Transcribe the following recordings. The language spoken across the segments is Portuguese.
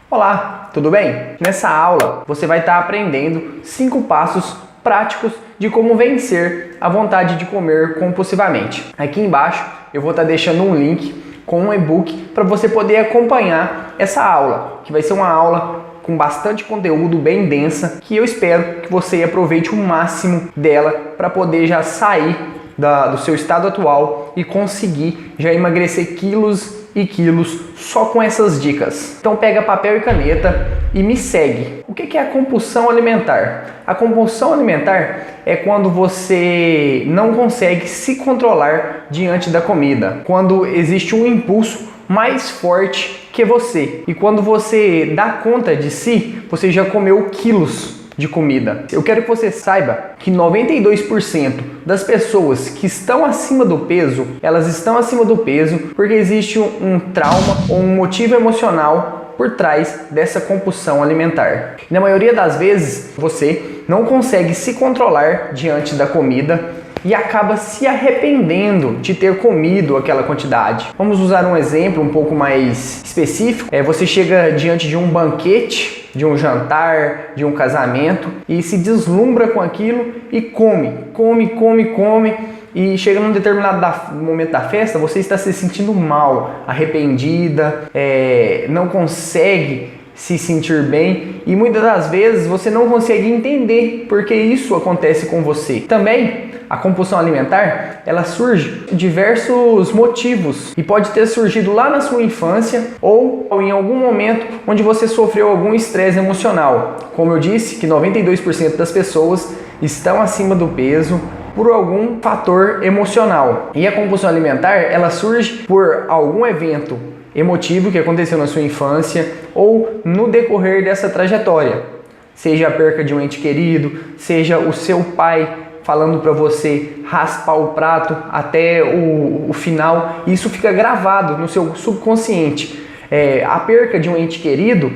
Olá, tudo bem? Nessa aula você vai estar aprendendo 5 passos práticos de como vencer a vontade de comer compulsivamente. Aqui embaixo eu vou estar deixando um link com um e-book para você poder acompanhar essa aula, que vai ser uma aula com bastante conteúdo, bem densa, que eu espero que você aproveite o máximo dela para poder já sair do seu estado atual e conseguir já emagrecer quilos e quilos só com essas dicas. Então pega papel e caneta e me segue. O que é a compulsão alimentar? A compulsão alimentar é quando você não consegue se controlar diante da comida, quando existe um impulso mais forte que você, e quando você dá conta de si, você já comeu quilos de comida. Eu quero que você saiba que 92% das pessoas que estão acima do peso, elas estão acima do peso porque existe um trauma ou um motivo emocional por trás dessa compulsão alimentar. E na maioria das vezes, você não consegue se controlar diante da comida e acaba se arrependendo de ter comido aquela quantidade. Vamos usar um exemplo um pouco mais específico. Você chega diante de um banquete, de um jantar, de um casamento e se deslumbra com aquilo e come, e chega num determinado momento da festa, você está se sentindo mal, arrependida, não consegue se sentir bem e muitas das vezes você não consegue entender por que isso acontece com você. Também a compulsão alimentar, ela surge por diversos motivos e pode ter surgido lá na sua infância ou em algum momento onde você sofreu algum estresse emocional. Como eu disse, que 92% das pessoas estão acima do peso por algum fator emocional. E a compulsão alimentar, ela surge por algum evento emotivo que aconteceu na sua infância ou no decorrer dessa trajetória. Seja a perca de um ente querido, seja o seu pai falando para você raspar o prato até o final, isso fica gravado no seu subconsciente. A perca de um ente querido,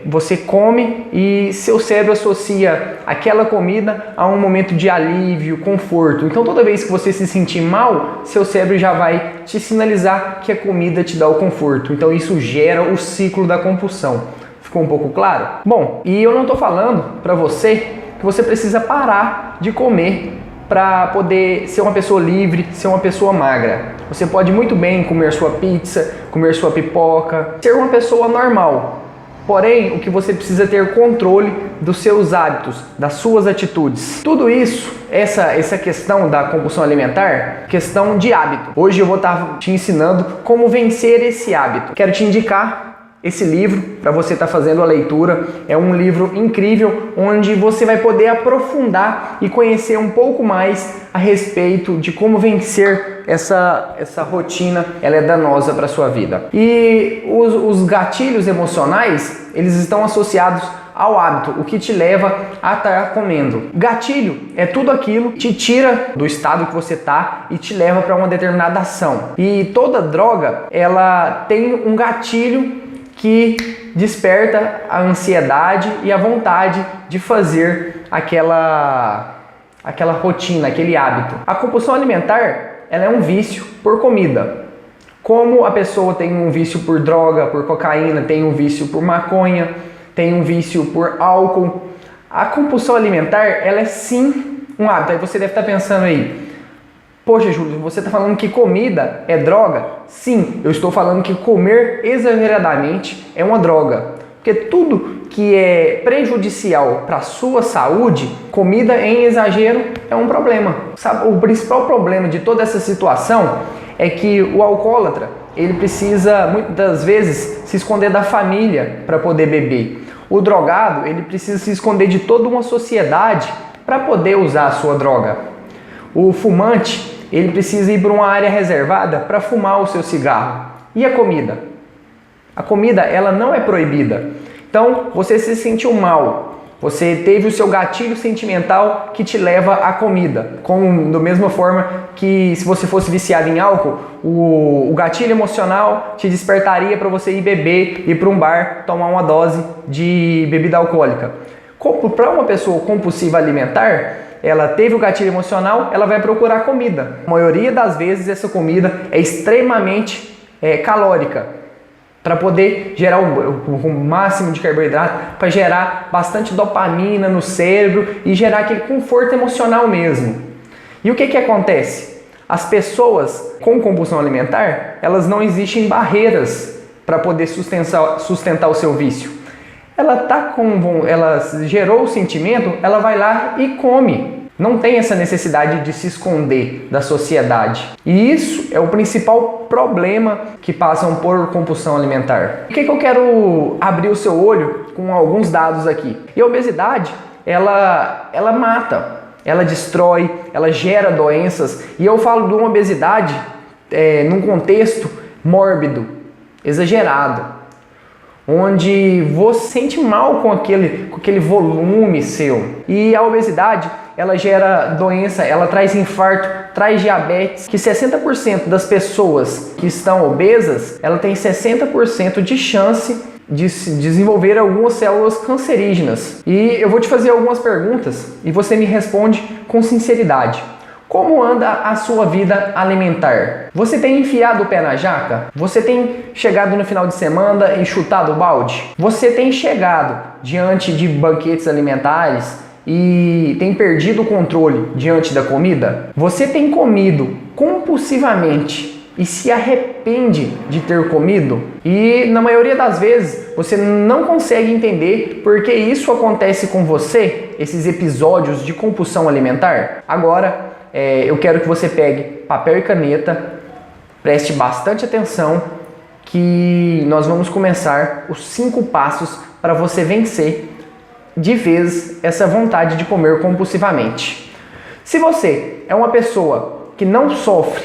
você come e seu cérebro associa aquela comida a um momento de alívio, conforto. Então toda vez que você se sentir mal, seu cérebro já vai te sinalizar que a comida te dá o conforto. Então isso gera o ciclo da compulsão. Ficou um pouco claro? Bom, e eu não estou falando para você que você precisa parar de comer para poder ser uma pessoa livre, ser uma pessoa magra. Você pode muito bem comer sua pizza, comer sua pipoca, ser uma pessoa normal. Porém, o que você precisa ter controle dos seus hábitos, das suas atitudes. Tudo isso, essa questão da compulsão alimentar, questão de hábito. Hoje eu vou estar te ensinando como vencer esse hábito. Quero te indicar esse livro para você estar fazendo a leitura. É um livro incrível onde você vai poder aprofundar e conhecer um pouco mais a respeito de como vencer essa rotina. Ela é danosa para a sua vida. E os gatilhos emocionais, eles estão associados ao hábito, o que te leva a estar comendo. Gatilho é tudo aquilo que te tira do estado que você está e te leva para uma determinada ação. E toda droga, ela tem um gatilho que desperta a ansiedade e a vontade de fazer aquela rotina, aquele hábito. A compulsão alimentar, ela é um vício por comida. Como a pessoa tem um vício por droga, por cocaína, tem um vício por maconha, tem um vício por álcool, a compulsão alimentar, ela é sim um hábito. Aí você deve estar pensando aí, poxa, Júlio, você está falando que comida é droga? Sim, eu estou falando que comer exageradamente é uma droga. Porque tudo que é prejudicial para a sua saúde, comida em exagero é um problema. Sabe, o principal problema de toda essa situação é que o alcoólatra, ele precisa muitas vezes se esconder da família para poder beber. O drogado, ele precisa se esconder de toda uma sociedade para poder usar a sua droga. O fumante, ele precisa ir para uma área reservada para fumar o seu cigarro. E a comida? A comida, ela não é proibida. Então, você se sentiu mal. Você teve o seu gatilho sentimental que te leva à comida. Da mesma forma que se você fosse viciado em álcool, o gatilho emocional te despertaria para você ir beber, ir para um bar, tomar uma dose de bebida alcoólica. Para uma pessoa compulsiva alimentar, ela teve o gatilho emocional, ela vai procurar comida. A maioria das vezes essa comida é extremamente calórica. para poder gerar o máximo de carboidrato, para gerar bastante dopamina no cérebro e gerar aquele conforto emocional mesmo. E o que acontece? As pessoas com compulsão alimentar, elas não existem barreiras para poder sustentar o seu vício. Ela gerou o sentimento, ela vai lá e come. Não tem essa necessidade de se esconder da sociedade. E isso é o principal problema que passam por compulsão alimentar. O que eu quero abrir o seu olho com alguns dados aqui? E a obesidade, ela mata, ela destrói, ela gera doenças. E eu falo de uma obesidade num contexto mórbido, exagerado, onde você sente mal com aquele volume seu. E a obesidade, ela gera doença, ela traz infarto, traz diabetes, que 60% das pessoas que estão obesas, ela tem 60% de chance de desenvolver algumas células cancerígenas. E eu vou te fazer algumas perguntas e você me responde com sinceridade. Como anda a sua vida alimentar? Você tem enfiado o pé na jaca? Você tem chegado no final de semana e chutado o balde? Você tem chegado diante de banquetes alimentares e tem perdido o controle diante da comida? Você tem comido compulsivamente e se arrepende de ter comido? E na maioria das vezes você não consegue entender por que isso acontece com você, esses episódios de compulsão alimentar? Agora, eu quero que você pegue papel e caneta, preste bastante atenção, que nós vamos começar os 5 passos para você vencer de vez essa vontade de comer compulsivamente. Se você é uma pessoa que não sofre,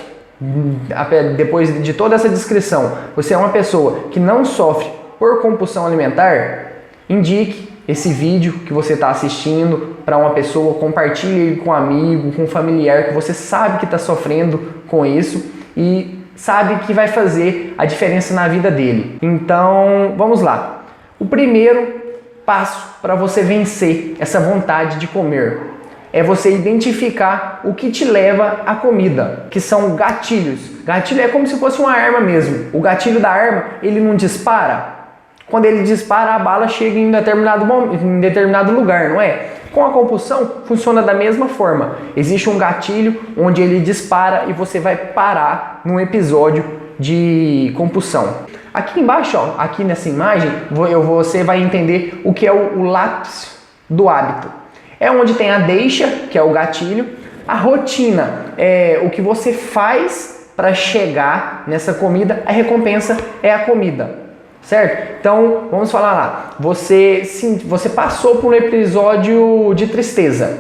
depois de toda essa descrição, você é uma pessoa que não sofre por compulsão alimentar, indique esse vídeo que você está assistindo para uma pessoa, compartilhe ele com um amigo, com um familiar que você sabe que está sofrendo com isso e sabe que vai fazer a diferença na vida dele. Então, vamos lá. O primeiro passo para você vencer essa vontade de comer é você identificar o que te leva à comida, que são gatilhos. Gatilho é como se fosse uma arma mesmo. O gatilho da arma, ele não dispara. Quando ele dispara, a bala chega em determinado lugar, não é? Com a compulsão, funciona da mesma forma. Existe um gatilho onde ele dispara e você vai parar num episódio de compulsão. Aqui embaixo, ó, aqui nessa imagem, você vai entender o que é o lápis do hábito. É onde tem a deixa, que é o gatilho. A rotina é o que você faz para chegar nessa comida. A recompensa é a comida. Certo? Então, vamos falar lá. Você passou por um episódio de tristeza.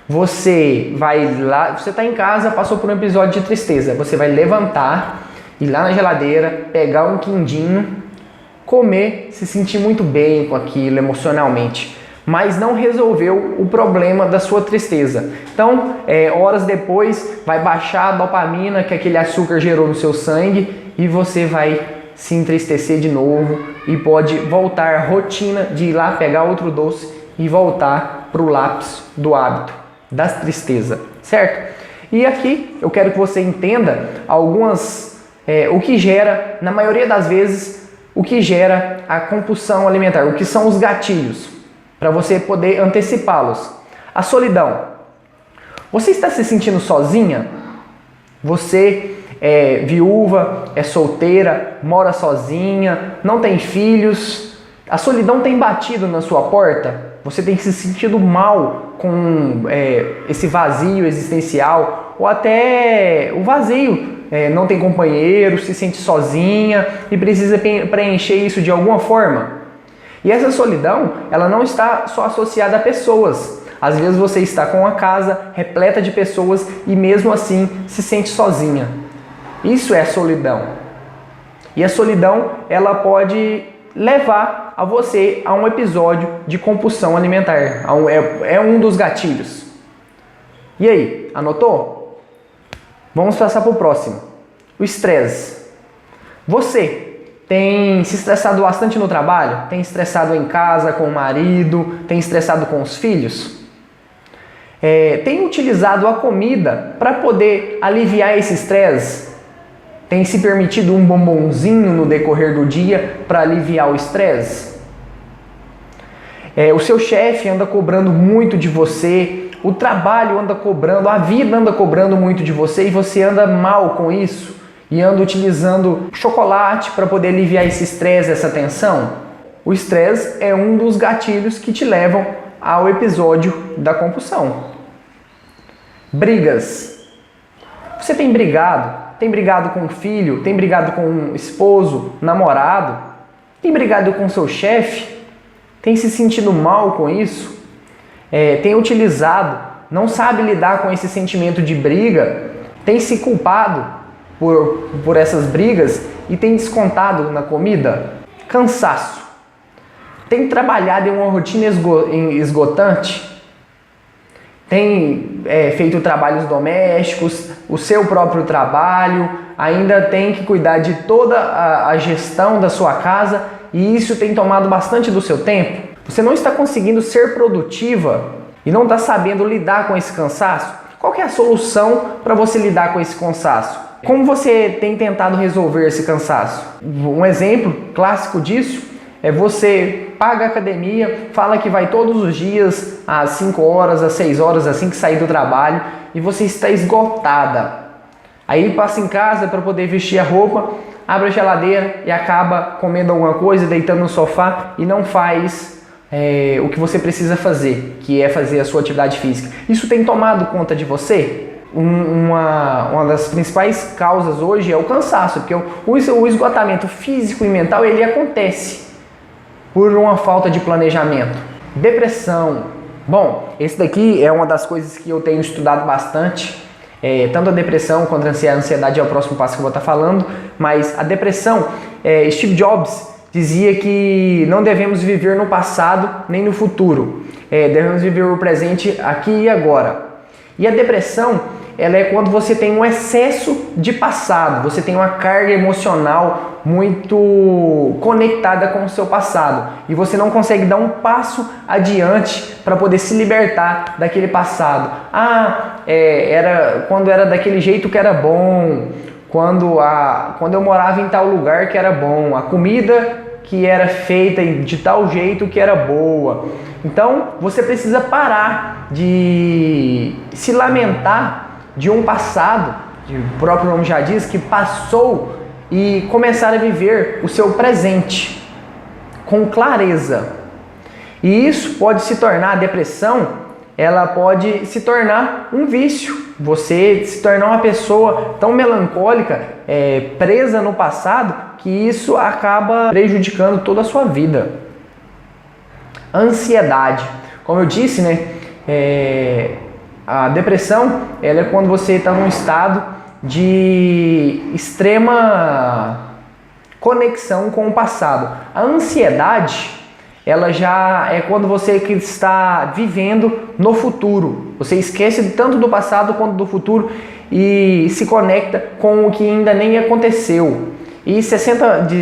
Você vai lá, você está em casa, passou por um episódio de tristeza. Você vai levantar, ir lá na geladeira, pegar um quindinho, comer, se sentir muito bem com aquilo emocionalmente. Mas não resolveu o problema da sua tristeza. Então, horas depois, vai baixar a dopamina que aquele açúcar gerou no seu sangue e você vai se entristecer de novo e pode voltar à rotina de ir lá pegar outro doce e voltar para o lápis do hábito, da tristeza, certo? E aqui eu quero que você entenda o que gera, na maioria das vezes, o que gera a compulsão alimentar, o que são os gatilhos, para você poder antecipá-los. A solidão. Você está se sentindo sozinha? Você é viúva, é solteira, mora sozinha, não tem filhos, a solidão tem batido na sua porta, você tem se sentido mal com esse vazio existencial, ou até o vazio, não tem companheiro, se sente sozinha e precisa preencher isso de alguma forma. E essa solidão, ela não está só associada a pessoas. Às vezes você está com uma casa repleta de pessoas e mesmo assim se sente sozinha. Isso é solidão. E a solidão, ela pode levar a você a um episódio de compulsão alimentar. É um dos gatilhos. E aí, anotou? Vamos passar para o próximo. O estresse. Você tem se estressado bastante no trabalho? Tem estressado em casa com o marido? Tem estressado com os filhos? Tem utilizado a comida para poder aliviar esse estresse? Tem se permitido um bombonzinho no decorrer do dia para aliviar o estresse? O seu chefe anda cobrando muito de você, o trabalho anda cobrando, a vida anda cobrando muito de você e você anda mal com isso e anda utilizando chocolate para poder aliviar esse estresse, essa tensão? O estresse é um dos gatilhos que te levam ao episódio da compulsão. Brigas. Você tem brigado? Tem brigado com o filho? Tem brigado com o esposo, namorado? Tem brigado com seu chefe? Tem se sentido mal com isso? Tem utilizado, não sabe lidar com esse sentimento de briga? Tem se culpado por essas brigas e tem descontado na comida? Cansaço. Tem trabalhado em uma rotina esgotante? Tem feito trabalhos domésticos, o seu próprio trabalho, ainda tem que cuidar de toda a gestão da sua casa e isso tem tomado bastante do seu tempo? Você não está conseguindo ser produtiva e não está sabendo lidar com esse cansaço? Qual que é a solução para você lidar com esse cansaço? Como você tem tentado resolver esse cansaço? Um exemplo clássico disso é você paga a academia, fala que vai todos os dias às 5 horas, às 6 horas, assim que sair do trabalho, e você está esgotada. Aí passa em casa para poder vestir a roupa, abre a geladeira e acaba comendo alguma coisa, deitando no sofá e não faz o que você precisa fazer, que é fazer a sua atividade física. Isso tem tomado conta de você? Uma das principais causas hoje é o cansaço, porque o esgotamento físico e mental ele acontece por uma falta de planejamento. Depressão. Bom, esse daqui é uma das coisas que eu tenho estudado bastante. Tanto a depressão quanto a ansiedade é o próximo passo que eu vou estar falando. Mas a depressão, Steve Jobs dizia que não devemos viver no passado nem no futuro. Devemos viver o presente aqui e agora. E a depressão, ela é quando você tem um excesso de passado, você tem uma carga emocional muito conectada com o seu passado e você não consegue dar um passo adiante para poder se libertar daquele passado. Quando era daquele jeito que era bom, quando eu morava em tal lugar que era bom, a comida que era feita de tal jeito que era boa. Então você precisa parar de se lamentar de um passado, o próprio nome já diz, que passou, e começar a viver o seu presente com clareza. E isso pode se tornar, a depressão, ela pode se tornar um vício. Você se tornar uma pessoa tão melancólica, presa no passado, que isso acaba prejudicando toda a sua vida. Ansiedade. Como eu disse, a depressão ela é quando você está num estado de extrema conexão com o passado. A ansiedade, ela já é quando você está vivendo no futuro. Você esquece tanto do passado quanto do futuro e se conecta com o que ainda nem aconteceu. E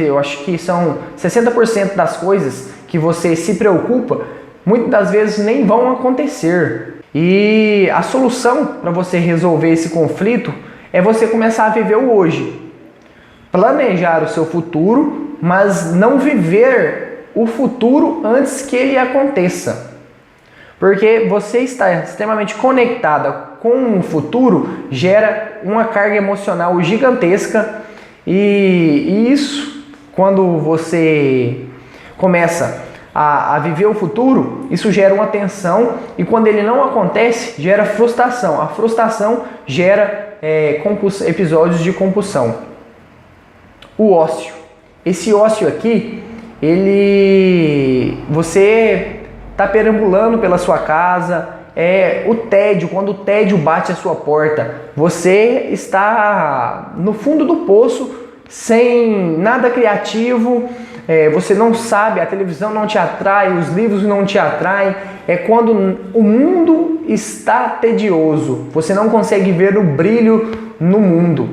eu acho que são 60% das coisas que você se preocupa, muitas das vezes nem vão acontecer. E a solução para você resolver esse conflito é você começar a viver o hoje. Planejar o seu futuro, mas não viver o futuro antes que ele aconteça. Porque você está extremamente conectada com o futuro, gera uma carga emocional gigantesca e isso, quando você começa a viver o futuro, isso gera uma tensão e quando ele não acontece, gera frustração. A frustração gera episódios de compulsão. O ócio. Esse ócio aqui, você está perambulando pela sua casa, o tédio, quando o tédio bate a sua porta, você está no fundo do poço, sem nada criativo, você não sabe, a televisão não te atrai, os livros não te atraem, é quando o mundo está tedioso, você não consegue ver o brilho no mundo.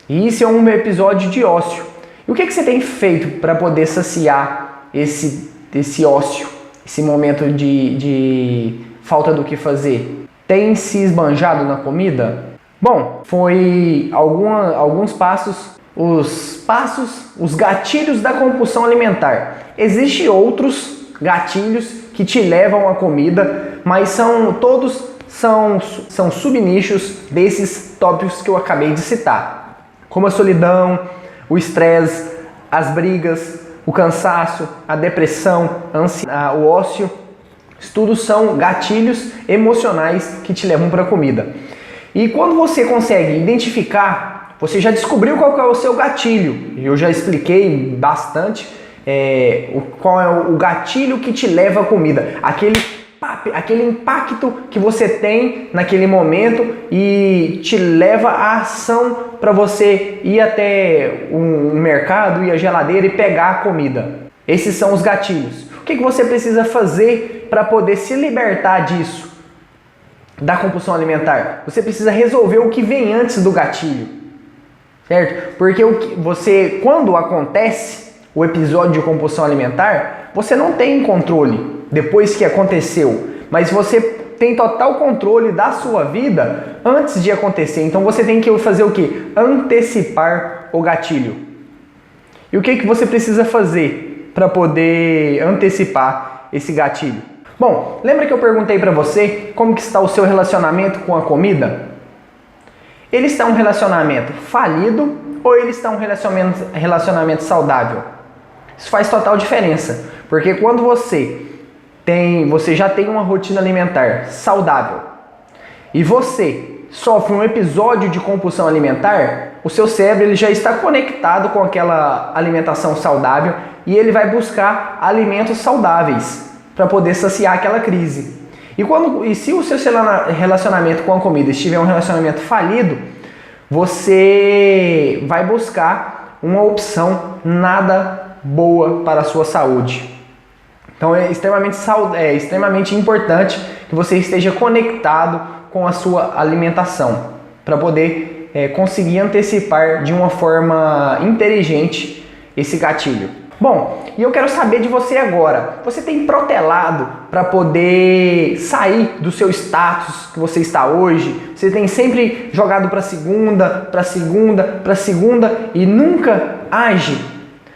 E isso é um episódio de ócio. E o que você tem feito para poder saciar esse ócio, esse momento de falta do que fazer? Tem se esbanjado na comida? Bom, foi alguns passos os passos, os gatilhos da compulsão alimentar. Existem outros gatilhos que te levam à comida, mas todos são subnichos desses tópicos que eu acabei de citar, como a solidão, o estresse, as brigas, o cansaço, a depressão, o ócio. Isso tudo são gatilhos emocionais que te levam para a comida. E quando você consegue identificar, você já descobriu qual é o seu gatilho. Eu já expliquei bastante qual é o gatilho que te leva à comida. Aquele impacto que você tem naquele momento e te leva à ação para você ir até um mercado, ir à geladeira e pegar a comida. Esses são os gatilhos. O que você precisa fazer para poder se libertar disso, da compulsão alimentar? Você precisa resolver o que vem antes do gatilho, certo? Porque quando acontece o episódio de compulsão alimentar, você não tem controle depois que aconteceu, mas você tem total controle da sua vida antes de acontecer. Então você tem que fazer o quê? Antecipar o gatilho. E o que você precisa fazer para poder antecipar esse gatilho? Bom, lembra que eu perguntei para você como que está o seu relacionamento com a comida? Ele está um relacionamento falido ou ele está um relacionamento saudável? Isso faz total diferença, porque quando você já tem uma rotina alimentar saudável e você sofre um episódio de compulsão alimentar, o seu cérebro ele já está conectado com aquela alimentação saudável e ele vai buscar alimentos saudáveis para poder saciar aquela crise. E se o seu relacionamento com a comida estiver um relacionamento falido, você vai buscar uma opção nada boa para a sua saúde. Então é extremamente importante que você esteja conectado com a sua alimentação para poder conseguir antecipar de uma forma inteligente esse gatilho. Bom, e eu quero saber de você agora. Você tem protelado para poder sair do seu status que você está hoje? Você tem sempre jogado para segunda e nunca age?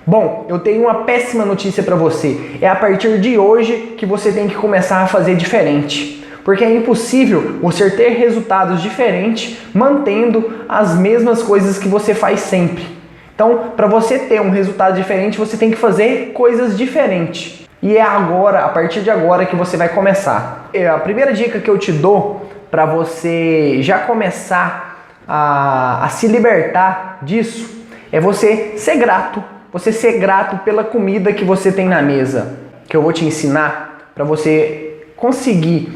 Bom, eu tenho uma péssima notícia para você. É a partir de hoje que você tem que começar a fazer diferente. Porque é impossível você ter resultados diferentes mantendo as mesmas coisas que você faz sempre. Então, para você ter um resultado diferente, você tem que fazer coisas diferentes. E é agora, a partir de agora, que você vai começar. A primeira dica que eu te dou para você já começar a se libertar disso é você ser grato. Você ser grato pela comida que você tem na mesa, que eu vou te ensinar para você conseguir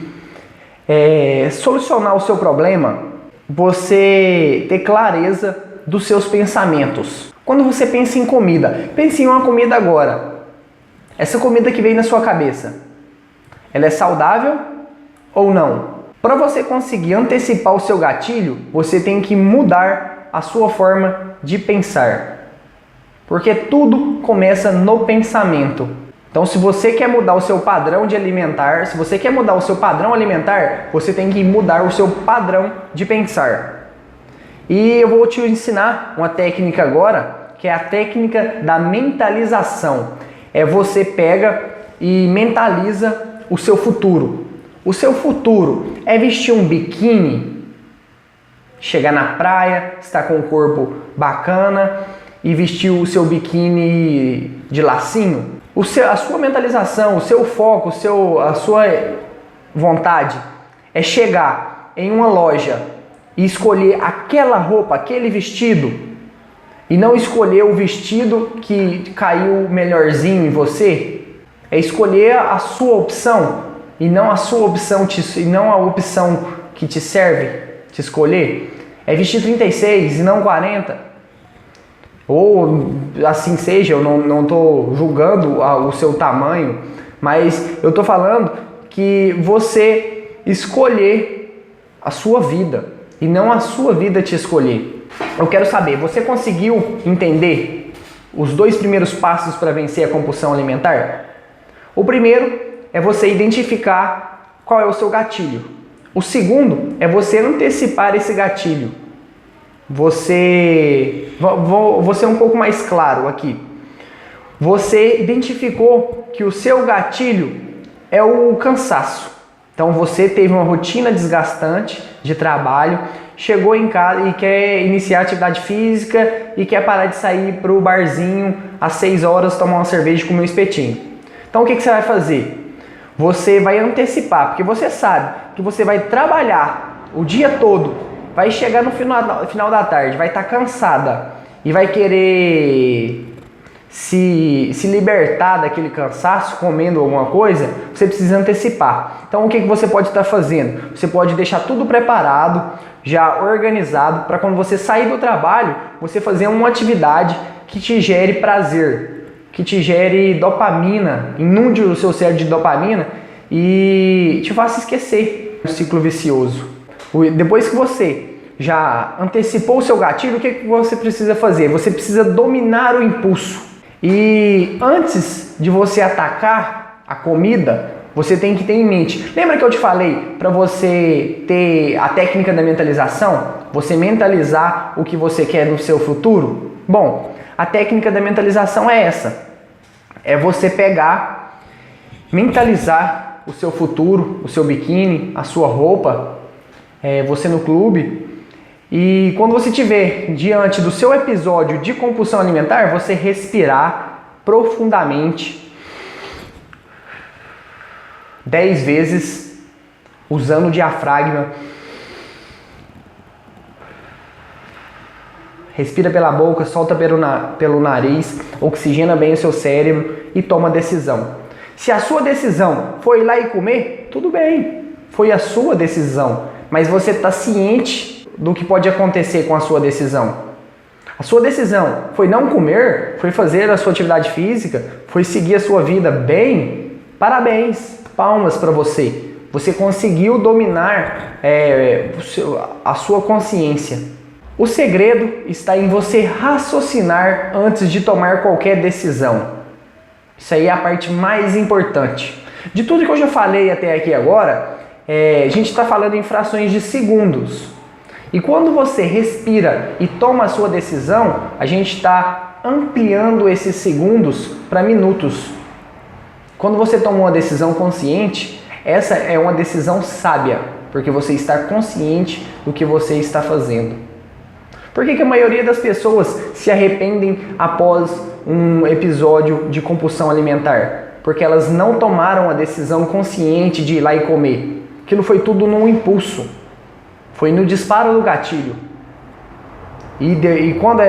solucionar o seu problema, você ter clareza dos seus pensamentos. Quando você pensa em comida, pense em uma comida agora. Essa comida que vem na sua cabeça, ela é saudável ou não? Para você conseguir antecipar o seu gatilho, você tem que mudar a sua forma de pensar. Porque tudo começa no pensamento. Então, se você quer mudar o seu padrão alimentar, você tem que mudar o seu padrão de pensar. E eu vou te ensinar uma técnica agora, que é a técnica da mentalização. Você pega e mentaliza o seu futuro. O seu futuro é vestir um biquíni, chegar na praia, estar com um corpo bacana e vestir o seu biquíni de lacinho. A sua mentalização, o seu foco, a sua vontade é chegar em uma loja e escolher aquela roupa, aquele vestido, e não escolher o vestido que caiu melhorzinho em você. É escolher a sua opção e não a sua opção e não a opção que te serve te escolher. É vestir 36 e não 40. Ou assim seja, eu não estou julgando o seu tamanho, mas eu estou falando que você escolher a sua vida e não a sua vida te escolher. Eu quero saber, você conseguiu entender os 2 primeiros passos para vencer a compulsão alimentar? O primeiro é você identificar qual é o seu gatilho. O segundo é você antecipar esse gatilho. vou ser um pouco mais claro aqui. Você identificou que o seu gatilho é o cansaço. Então você teve uma rotina desgastante de trabalho, chegou em casa e quer iniciar atividade física e quer parar de sair para o barzinho às 6 horas tomar uma cerveja e comer um espetinho. Então o que você vai fazer? Você vai antecipar, porque você sabe que você vai trabalhar o dia todo, vai chegar no final da tarde, vai estar cansada e vai querer se libertar daquele cansaço comendo alguma coisa. Você precisa antecipar. Então o que você pode estar fazendo? Você pode deixar tudo preparado, já organizado, para quando você sair do trabalho, você fazer uma atividade que te gere prazer, que te gere dopamina, inunde o seu cérebro de dopamina e te faça esquecer o ciclo vicioso. Depois que você já antecipou o seu gatilho, o que você precisa fazer? Você precisa dominar o impulso. E antes de você atacar a comida, você tem que ter em mente. Lembra que eu te falei para você ter a técnica da mentalização? Você mentalizar o que você quer no seu futuro? Bom, a técnica da mentalização é essa. É você pegar, mentalizar o seu futuro, o seu biquíni, a sua roupa, você no clube. E quando você estiver diante do seu episódio de compulsão alimentar, você respirar profundamente 10 vezes, usando o diafragma. Respira pela boca, solta pelo nariz, oxigena bem o seu cérebro e toma a decisão. Se a sua decisão foi ir lá e comer, tudo bem, foi a sua decisão, mas você está ciente do que pode acontecer com a sua decisão. A sua decisão foi não comer, foi fazer a sua atividade física, foi seguir a sua vida bem. Parabéns, palmas para você. Você conseguiu dominar a sua consciência. O segredo está em você raciocinar antes de tomar qualquer decisão. Isso aí é a parte mais importante. De tudo que eu já falei até aqui agora, a gente está falando em frações de segundos. E quando você respira e toma a sua decisão, a gente está ampliando esses segundos para minutos. Quando você toma uma decisão consciente, essa é uma decisão sábia, porque você está consciente do que você está fazendo. Por que a maioria das pessoas se arrependem após um episódio de compulsão alimentar? Porque elas não tomaram a decisão consciente de ir lá e comer. Aquilo foi tudo num impulso. Foi no disparo do gatilho. E quando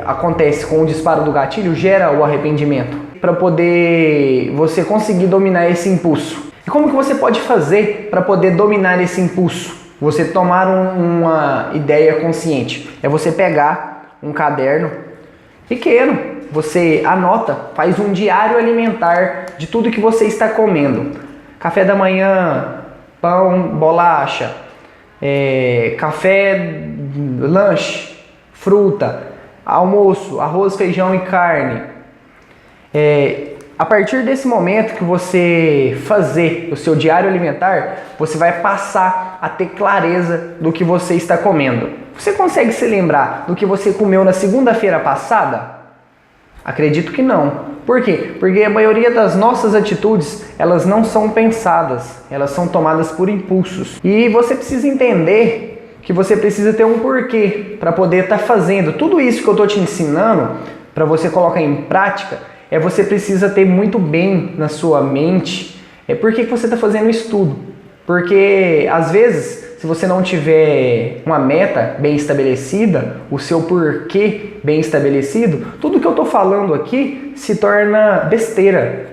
acontece com o disparo do gatilho, gera o arrependimento. Para poder você conseguir dominar esse impulso. E como que você pode fazer para poder dominar esse impulso? Você tomar uma ideia consciente. É você pegar um caderno pequeno, você anota, faz um diário alimentar de tudo que você está comendo. Café da manhã, pão, bolacha, café, lanche, fruta, almoço, arroz, feijão e carne. A partir desse momento que você fazer o seu diário alimentar, você vai passar a ter clareza do que você está comendo. Você consegue se lembrar do que você comeu na segunda-feira passada? Acredito que não. Por quê? Porque a maioria das nossas atitudes, elas não são pensadas, elas são tomadas por impulsos. E você precisa entender que você precisa ter um porquê para poder estar fazendo. Tudo isso que eu estou te ensinando, para você colocar em prática, você precisa ter muito bem na sua mente por que você está fazendo o estudo. Porque às vezes, se você não tiver uma meta bem estabelecida, o seu porquê bem estabelecido, tudo que eu estou falando aqui se torna besteira.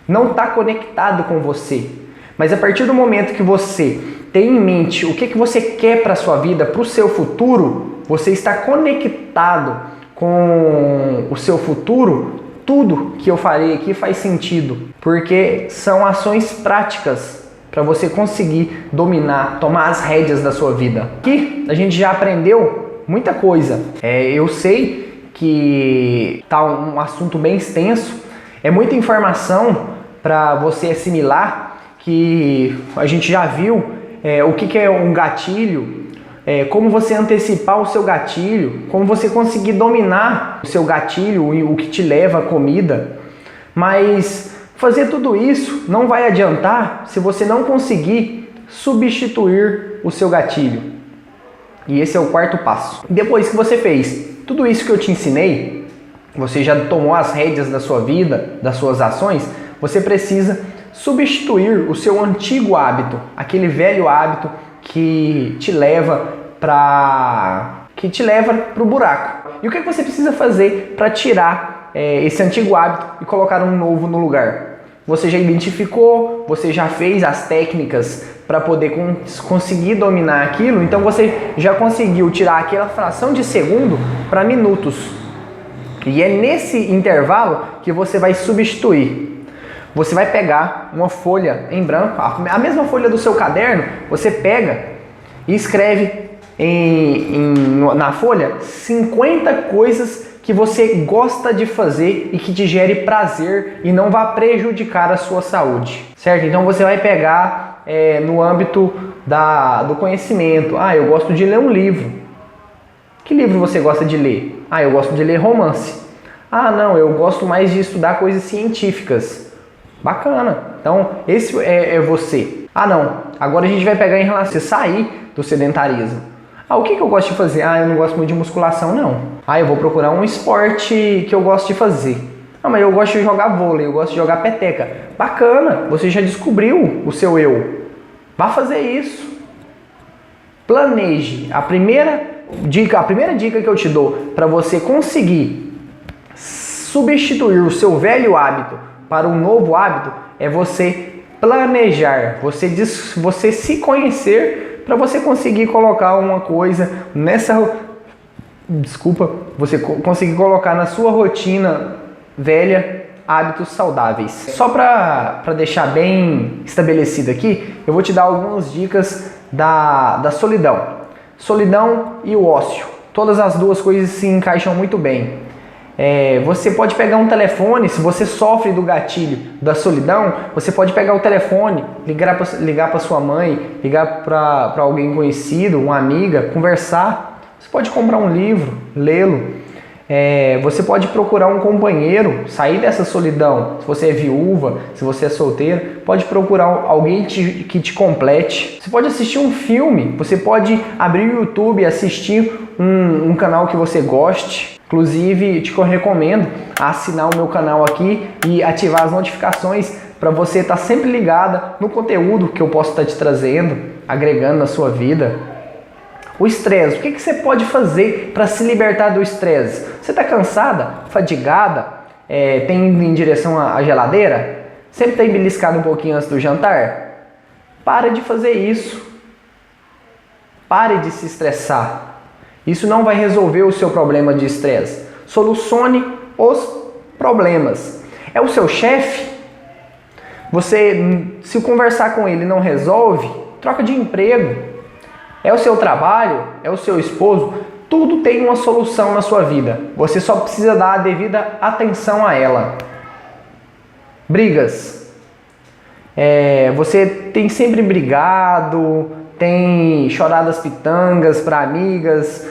Não está conectado com você. Mas a partir do momento que você tem em mente o que você quer para a sua vida, para o seu futuro, você está conectado com o seu futuro. Tudo que eu falei aqui faz sentido, porque são ações práticas para você conseguir dominar, tomar as rédeas da sua vida. Aqui a gente já aprendeu muita coisa. Eu sei que tá um assunto bem extenso, é muita informação para você assimilar, que a gente já viu o que é um gatilho, como você antecipar o seu gatilho, como você conseguir dominar o seu gatilho e o que te leva à comida. Mas fazer tudo isso não vai adiantar se você não conseguir substituir o seu gatilho. E esse é o quarto passo. Depois que você fez tudo isso que eu te ensinei, você já tomou as rédeas da sua vida, das suas ações, você precisa substituir o seu antigo hábito, aquele velho hábito que te leva para o buraco. E o que você precisa fazer para tirar esse antigo hábito e colocar um novo no lugar? Você já identificou, você já fez as técnicas para poder conseguir dominar aquilo, então você já conseguiu tirar aquela fração de segundo para minutos. E é nesse intervalo que você vai substituir. Você vai pegar uma folha em branco, a mesma folha do seu caderno, você pega e escreve na folha 50 coisas que você gosta de fazer e que te gere prazer e não vá prejudicar a sua saúde, certo? Então você vai pegar no âmbito do conhecimento. Eu gosto de ler um livro. Que livro você gosta de ler? Eu gosto de ler romance. Não, eu gosto mais de estudar coisas científicas. Bacana. Então, esse é você. Não, agora a gente vai pegar em relação a sair do sedentarismo. O que eu gosto de fazer? Eu não gosto muito de musculação, não. Eu vou procurar um esporte que eu gosto de fazer. Mas eu gosto de jogar vôlei, eu gosto de jogar peteca. Bacana, você já descobriu o seu eu. Vá fazer isso. Planeje. A primeira dica que eu te dou para você conseguir substituir o seu velho hábito para um novo hábito é você planejar, você se conhecer para você conseguir colocar uma coisa você conseguir colocar na sua rotina velha hábitos saudáveis. Só para deixar bem estabelecido aqui, eu vou te dar algumas dicas da solidão. Solidão e o ócio. Todas as duas coisas se encaixam muito bem. Você pode pegar um telefone, se você sofre do gatilho da solidão, você pode pegar o telefone, ligar para sua mãe, ligar para alguém conhecido, uma amiga, conversar. Você pode comprar um livro, lê-lo. Você pode procurar um companheiro, sair dessa solidão. Se você é viúva, se você é solteiro, pode procurar alguém que te complete. Você pode assistir um filme, você pode abrir o YouTube e assistir um canal que você goste. Inclusive, te recomendo assinar o meu canal aqui e ativar as notificações para você estar sempre ligada no conteúdo que eu posso estar te trazendo, agregando na sua vida. O estresse, o que você pode fazer para se libertar do estresse? Você está cansada, fadigada, tem ido em direção à geladeira? Sempre está beliscado um pouquinho antes do jantar? Pare de fazer isso. Pare de se estressar. Isso não vai resolver o seu problema de estresse. Solucione os problemas. É o seu chefe? Se conversar com ele não resolve, troca de emprego. É o seu trabalho? É o seu esposo? Tudo tem uma solução na sua vida. Você só precisa dar a devida atenção a ela. Brigas. Você tem sempre brigado, tem chorado as pitangas para amigas,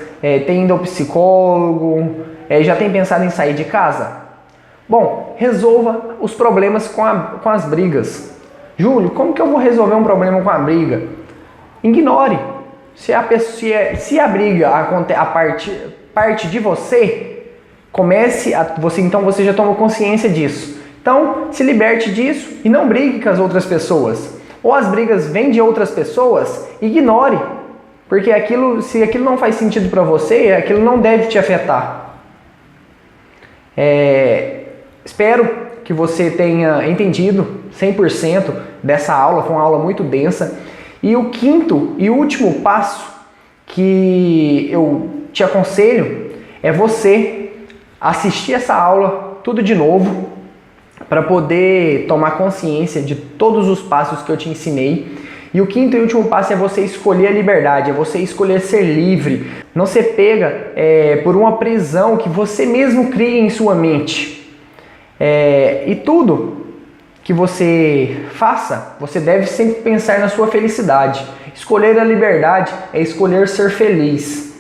tem ido ao psicólogo, já tem pensado em sair de casa? Bom, resolva os problemas com as brigas. Júlio, como que eu vou resolver um problema com a briga? Ignore. Se a briga parte de você, então você já tomou consciência disso. Então, se liberte disso e não brigue com as outras pessoas. Ou as brigas vêm de outras pessoas, ignore. Porque se aquilo não faz sentido para você, aquilo não deve te afetar. Espero que você tenha entendido 100% dessa aula, foi uma aula muito densa. E o quinto e último passo que eu te aconselho é você assistir essa aula tudo de novo para poder tomar consciência de todos os passos que eu te ensinei. E o quinto e último passo é você escolher a liberdade, é você escolher ser livre. Não ser pega por uma prisão que você mesmo cria em sua mente. E tudo que você faça, você deve sempre pensar na sua felicidade. Escolher a liberdade é escolher ser feliz.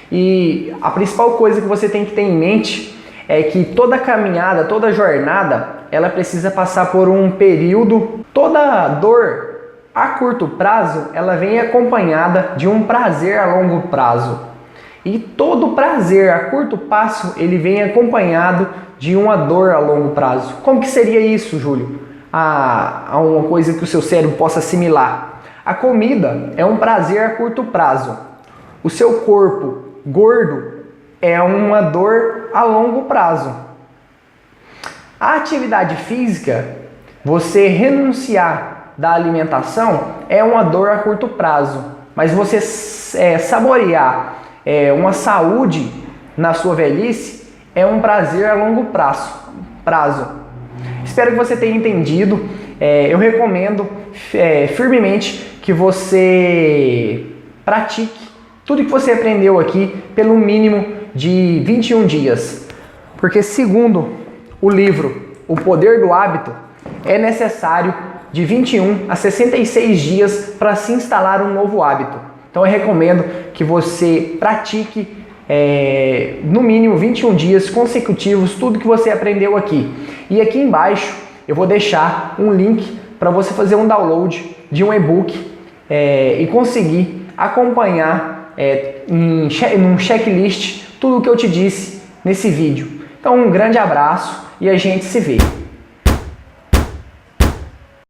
E a principal coisa que você tem que ter em mente é que toda caminhada, toda jornada, ela precisa passar por um período. Toda dor a curto prazo, ela vem acompanhada de um prazer a longo prazo. E todo prazer a curto prazo, ele vem acompanhado de uma dor a longo prazo. Como que seria isso, Júlio? Uma coisa que o seu cérebro possa assimilar. A comida é um prazer a curto prazo. O seu corpo gordo é uma dor a longo prazo. A atividade física, você renunciar da alimentação, é uma dor a curto prazo. Mas você saborear uma saúde na sua velhice é um prazer a longo prazo. Espero que você tenha entendido. Eu recomendo firmemente que você pratique tudo que você aprendeu aqui pelo mínimo de 21 dias. Porque segundo o livro O Poder do Hábito, é necessário de 21 a 66 dias para se instalar um novo hábito. Então eu recomendo que você pratique no mínimo 21 dias consecutivos tudo que você aprendeu aqui. E aqui embaixo eu vou deixar um link para você fazer um download de um e-book e conseguir acompanhar num checklist tudo o que eu te disse nesse vídeo. Então um grande abraço e a gente se vê.